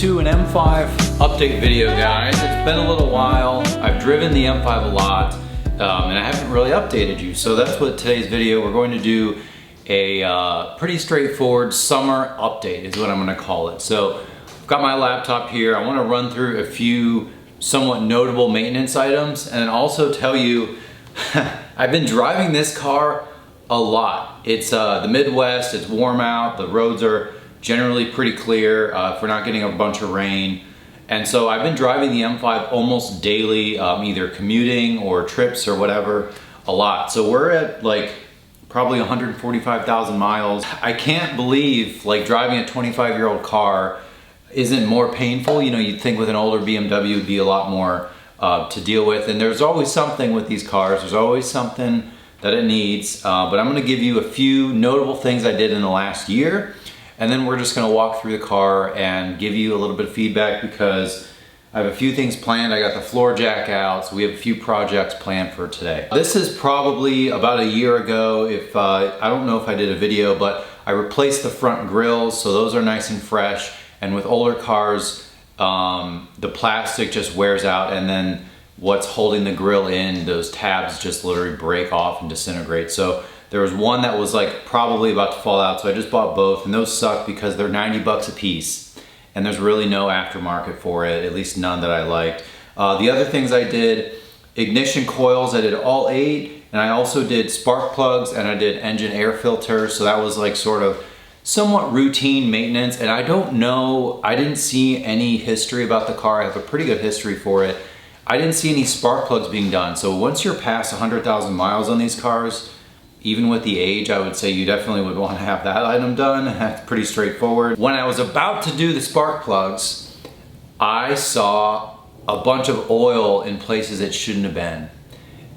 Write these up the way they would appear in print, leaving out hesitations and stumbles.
to an M5 update video, guys. It's been a little while. I've driven the M5 a lot, and I haven't really updated you. So that's what today's video, we're going to do a pretty straightforward summer update is what I'm gonna call it. So I've got my laptop here. I wanna run through a few somewhat notable maintenance items and then also tell you, I've been driving this car a lot. It's the Midwest, it's warm out, the roads are generally pretty clear if we're not getting a bunch of rain. And so I've been driving the M5 almost daily, either commuting or trips or whatever, a lot. So we're at like probably 145,000 miles. I can't believe like driving a 25-year-old car isn't more painful. You know, you'd think with an older BMW it'd be a lot more to deal with. And there's always something with these cars. There's always something that it needs. But I'm gonna give you a few notable things I did in the last year. And then we're just gonna walk through the car and give you a little bit of feedback because I have a few things planned. I got the floor jack out, so we have a few projects planned for today. This is probably about a year ago. If I don't know if I did a video, but I replaced the front grills, so those are nice and fresh. And with older cars, the plastic just wears out, and then what's holding the grill in, those tabs just literally break off and disintegrate. So there was one that was like probably about to fall out, so I just bought both, and those suck because they're 90 bucks a piece, and there's really no aftermarket for it, at least none that I liked. The other things I did, ignition coils, I did all 8, and I also did spark plugs, and I did engine air filters, so that was like sort of somewhat routine maintenance. And I don't know, I didn't see any history about the car. I have a pretty good history for it. I didn't see any spark plugs being done. So once you're past 100,000 miles on these cars, even with the age, I would say you definitely would want to have that item done. That's pretty straightforward. When I was about to do the spark plugs, I saw a bunch of oil in places it shouldn't have been.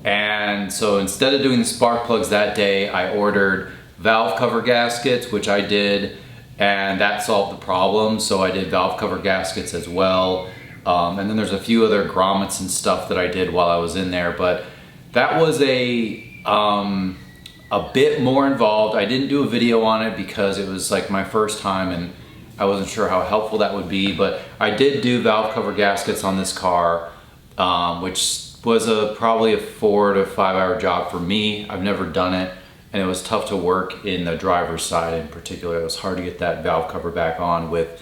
And so instead of doing the spark plugs that day, I ordered valve cover gaskets, which I did, and that solved the problem. So I did valve cover gaskets as well. And then there's a few other grommets and stuff that I did while I was in there, but that was a bit more involved. I didn't do a video on it because it was like my first time and I wasn't sure how helpful that would be, but I did do valve cover gaskets on this car, which was probably a 4 to 5 hour job for me. I've never done it, and it was tough to work in the driver's side in particular. It was hard to get that valve cover back on with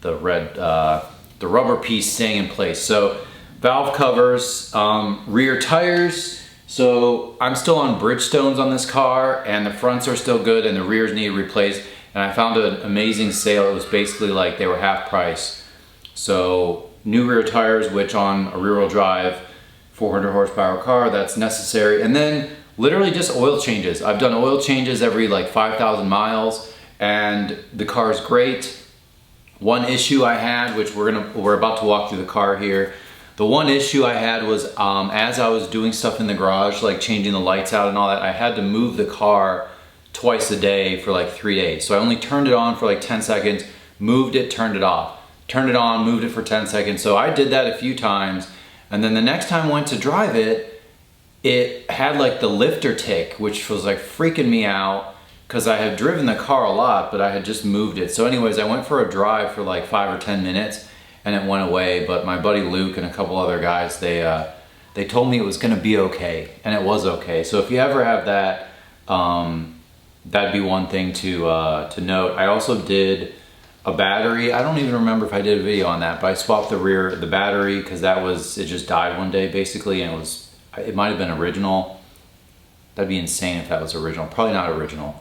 the the rubber piece staying in place. So valve covers, rear tires. So I'm still on Bridgestones on this car, and the fronts are still good and the rears need replaced. And I found an amazing sale. It was basically like they were half price. So new rear tires, which on a rear wheel drive 400 horsepower car, that's necessary. And then literally just oil changes. I've done oil changes every like 5,000 miles and the car is great. One issue I had, which we're about to walk through the car here. The one issue I had was as I was doing stuff in the garage, like changing the lights out and all that, I had to move the car twice a day for like 3 days. So I only turned it on for like 10 seconds, moved it, turned it off. Turned it on, moved it for 10 seconds. So I did that a few times. And then the next time I went to drive it, it had like the lifter tick, which was like freaking me out because I had driven the car a lot, but I had just moved it. So anyways, I went for a drive for like 5 or 10 minutes and it went away. But my buddy Luke and a couple other guys, they told me it was gonna be okay, and it was okay. So if you ever have that, that'd be one thing to note. I also did a battery. I don't even remember if I did a video on that, but I swapped the battery because it just died one day basically, and it might have been original. That'd be insane if that was original. Probably not original.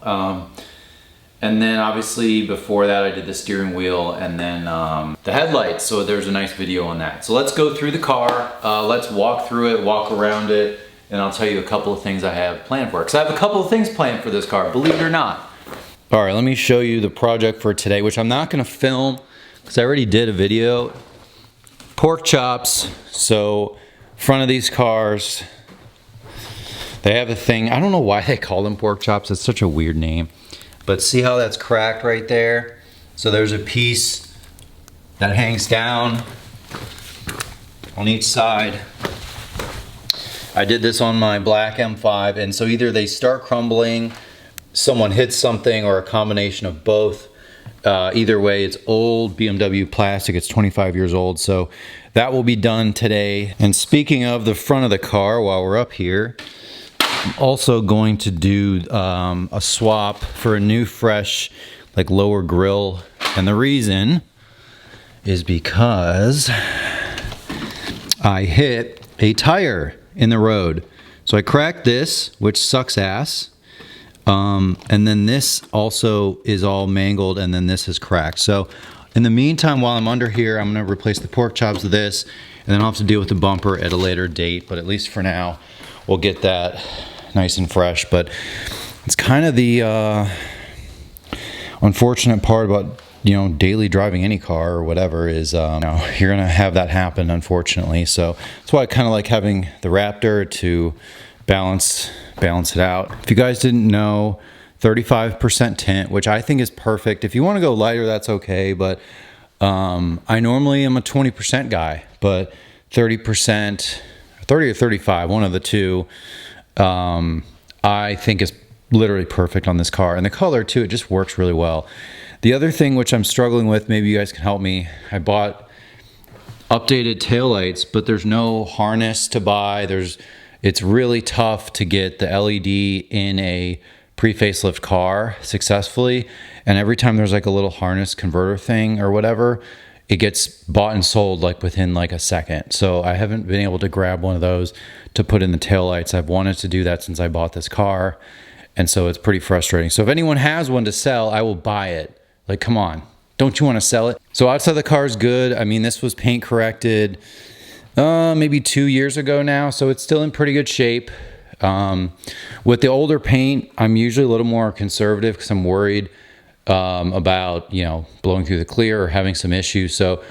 And then obviously before that I did the steering wheel and then the headlights. So there's a nice video on that. So let's go through the car. Let's walk through it, walk around it, and I'll tell you a couple of things I have planned for it. Because I have a couple of things planned for this car, believe it or not. All right, let me show you the project for today, which I'm not gonna film because I already did a video. Pork chops. So front of these cars, they have a thing. I don't know why they call them pork chops. It's such a weird name. But see how that's cracked right there? So there's a piece that hangs down on each side. I did this on my black M5, and so either they start crumbling, someone hits something, or a combination of both. Either way, it's old BMW plastic. It's 25 years old, so that will be done today. And speaking of the front of the car, while we're up here, I'm also going to do a swap for a new, fresh, like lower grille. And the reason is because I hit a tire in the road. So I cracked this, which sucks ass. And then this also is all mangled, and then this is cracked. So in the meantime, while I'm under here, I'm going to replace the pork chops with this, and then I'll have to deal with the bumper at a later date. But at least for now, we'll get that nice and fresh. But it's kind of the unfortunate part about, you know, daily driving any car or whatever is, you know, you're going to have that happen, unfortunately. So that's why I kind of like having the Raptor to balance it out. If you guys didn't know, 35% tint, which I think is perfect. If you want to go lighter, that's okay, but I normally am a 20% guy, but 30%, 30 or 35, one of the two, I think is literally perfect on this car. And the color too, it just works really well. The other thing which I'm struggling with, maybe you guys can help me, I bought updated taillights, but there's no harness to buy. It's really tough to get the LED in a pre-facelift car successfully, and every time there's like a little harness converter thing or whatever, it gets bought and sold like within like a second. So I haven't been able to grab one of those to put in the taillights. I've wanted to do that since I bought this car, and so it's pretty frustrating. So if anyone has one to sell, I will buy it. Like, come on, don't you want to sell it? So outside the car is good. I mean, this was paint corrected maybe 2 years ago now, so it's still in pretty good shape. With the older paint, I'm usually a little more conservative because I'm worried about, you know, blowing through the clear or having some issues. So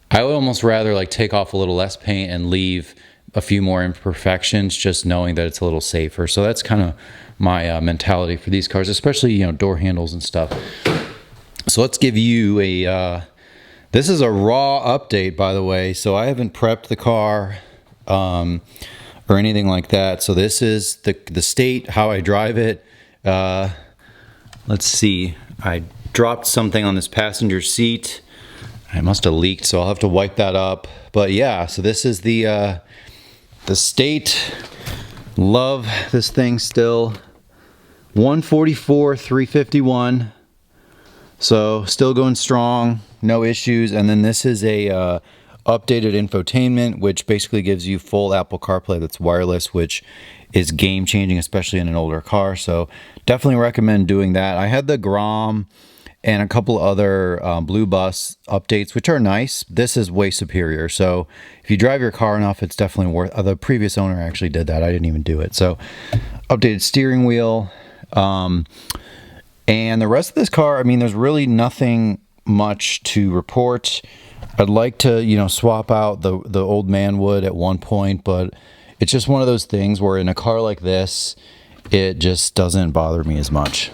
I would almost rather like take off a little less paint and leave a few more imperfections, just knowing that it's a little safer. So that's kind of my mentality for these cars, especially, you know, door handles and stuff. So let's give you a this is a raw update, by the way, so I haven't prepped the car or anything like that. So this is the state, how I drive it. Let's see, I dropped something on this passenger seat. I must have leaked, so I'll have to wipe that up. But yeah, so this is the state. Love this thing still. 144, 351. So still going strong, no issues. And then this is a updated infotainment, which basically gives you full Apple CarPlay that's wireless, which is game changing, especially in an older car. So definitely recommend doing that. I had the Grom and a couple other Blue Bus updates, which are nice. This is way superior. So if you drive your car enough, it's definitely worth. The previous owner actually did that. I didn't even do it. So updated steering wheel. And the rest of this car, I mean, there's really nothing much to report. I'd like to, you know, swap out the old man wood at one point, but it's just one of those things where in a car like this, it just doesn't bother me as much.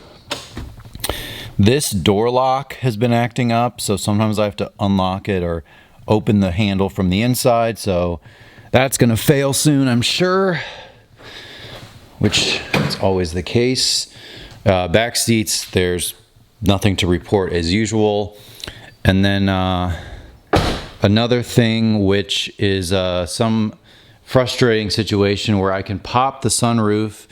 This door lock has been acting up, so sometimes I have to unlock it or open the handle from the inside, so that's gonna fail soon, I'm sure, which is always the case. Back seats, there's nothing to report as usual. And then another thing, which is some frustrating situation where I can pop the sunroof,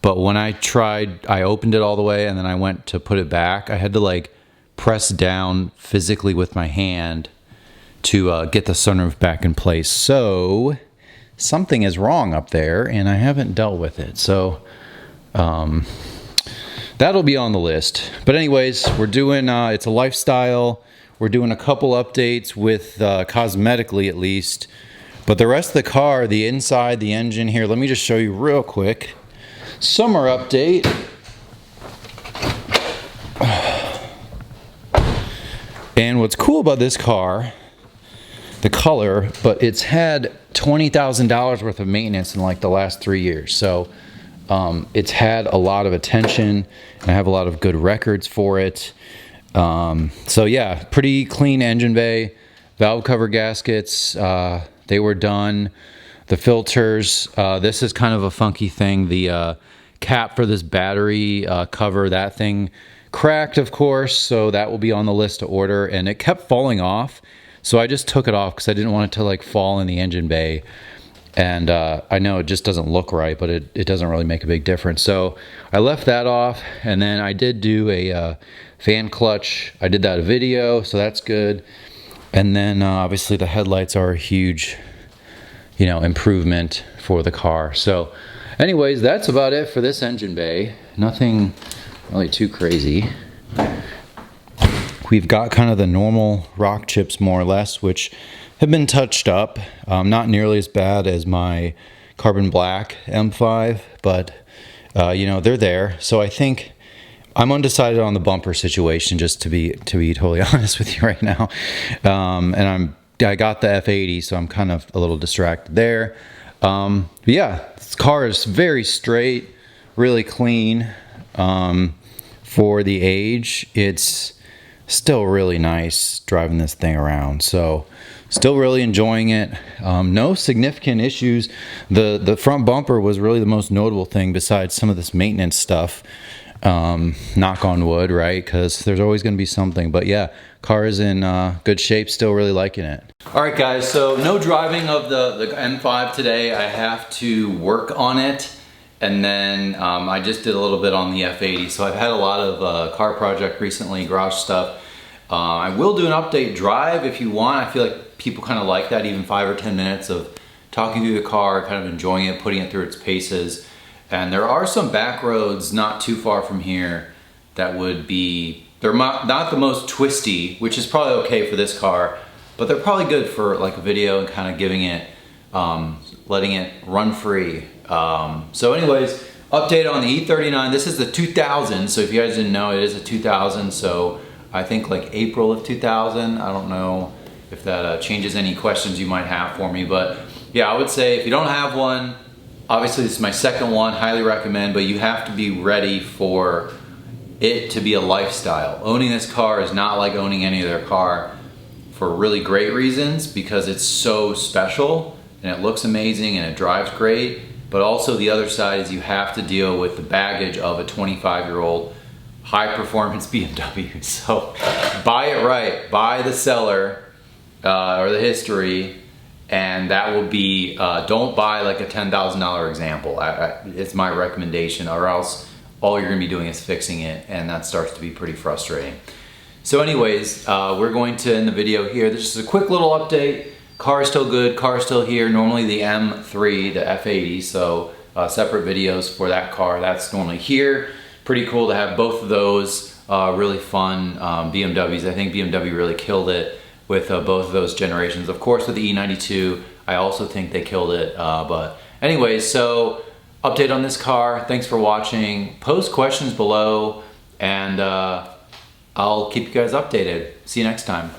but when I tried, I opened it all the way and then I went to put it back. I had to like press down physically with my hand to get the sunroof back in place. So something is wrong up there and I haven't dealt with it. So that'll be on the list. But anyways, we're doing, it's a lifestyle. We're doing a couple updates with cosmetically at least. But the rest of the car, the inside, the engine here, let me just show you real quick. Summer update. And what's cool about this car, the color, but it's had $20,000 worth of maintenance in like the last 3 years. So it's had a lot of attention and I have a lot of good records for it. So yeah, pretty clean engine bay, valve cover gaskets, they were done. The filters, this is kind of a funky thing. The cap for this battery cover, that thing cracked, of course, so that will be on the list to order, and it kept falling off, so I just took it off because I didn't want it to like fall in the engine bay. And I know it just doesn't look right, but it doesn't really make a big difference. So I left that off, and then I did do a fan clutch. I did that video, so that's good. And then obviously the headlights are a huge, you know, improvement for the car. So anyways, that's about it for this engine bay. Nothing really too crazy. We've got kind of the normal rock chips more or less, which have been touched up. Not nearly as bad as my carbon black M5, but you know, they're there. So I think I'm undecided on the bumper situation, just to be totally honest with you right now. And I got the F80, so I'm kind of a little distracted there. But yeah, this car is very straight, really clean. For the age, it's still really nice driving this thing around. So still really enjoying it. No significant issues. The front bumper was really the most notable thing besides some of this maintenance stuff. Knock on wood, right? Because there's always going to be something. But yeah, car is in good shape. Still really liking it. All right, guys. So no driving of the M5 today. I have to work on it. And then I just did a little bit on the F80. So I've had a lot of car project recently, garage stuff. I will do an update drive if you want. I feel like people kind of like that, even 5 or 10 minutes of talking through the car, kind of enjoying it, putting it through its paces. And there are some back roads not too far from here that would be, they're not the most twisty, which is probably okay for this car, but they're probably good for like a video and kind of giving it, letting it run free. So anyways, update on the E39. This is the 2000, so if you guys didn't know, it is a 2000, so I think like April of 2000. I don't know if that changes any questions you might have for me, but yeah, I would say if you don't have one, obviously this is my second one, highly recommend, but you have to be ready for it to be a lifestyle. Owning this car is not like owning any other car for really great reasons, because it's so special and it looks amazing and it drives great, but also the other side is you have to deal with the baggage of a 25-year-old high performance BMW. So buy it right, buy the seller or the history, and that will be, don't buy like a $10,000 example. It's my recommendation, or else all you're gonna be doing is fixing it, and that starts to be pretty frustrating. So anyways, we're going to end the video here. This is a quick little update. Car is still good, car is still here. Normally the M3, the F80, so separate videos for that car. That's normally here. Pretty cool to have both of those. Really fun BMWs. I think BMW really killed it with both of those generations. Of course, with the E92, I also think they killed it. But anyways, so update on this car. Thanks for watching. Post questions below, and I'll keep you guys updated. See you next time.